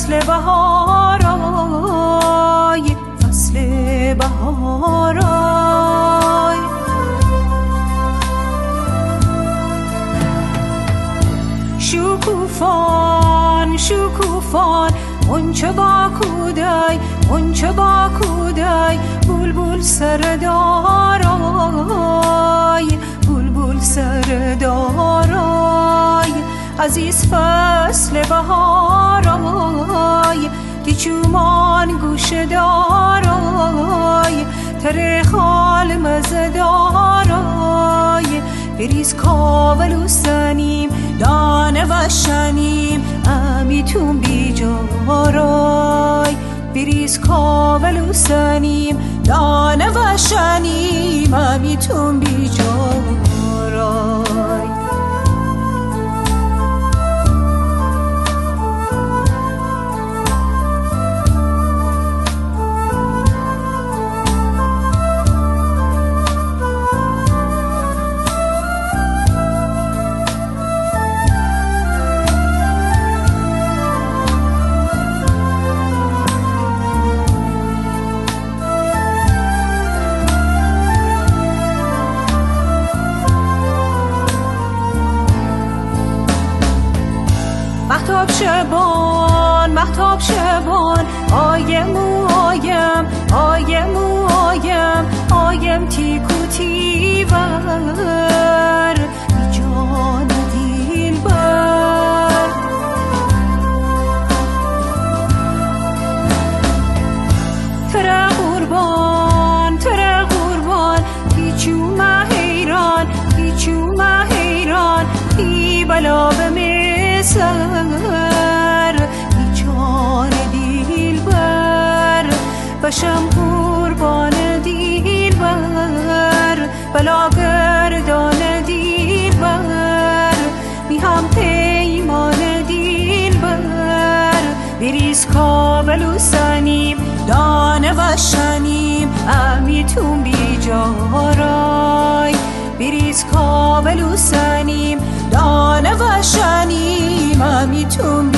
فصل بهارای، فصل بهارای. شکوفان شکوفان اونچه با کودای، اونچه با کودای، بلبل سردارای، بلبل سردارای. عزیز فصل بهارای، دیچومان گوش دارای، تر خال مزدارای. بریز کاول و سنیم دانه و شنیم امیتون بیجارای. بریز کاول و سنیم دانه و شنیم امیتون بیجارای. مهتاب شبان مهتاب شبان، آیم و آیم آیم و آیم آیم تیکو تیور بی جان دلبر. تره قربان تره قربان، پیچو حیران پیچو حیران، تی بلا به سر بی جان دلبر. بشم قربان دلبر، بلا گردان دلبر، بی هم پیمان دلبر. بریز کاول و سنیم دانه و شنیم امیتون بیجارای. بریز کاول و سنیم دانه و شنیم امیتون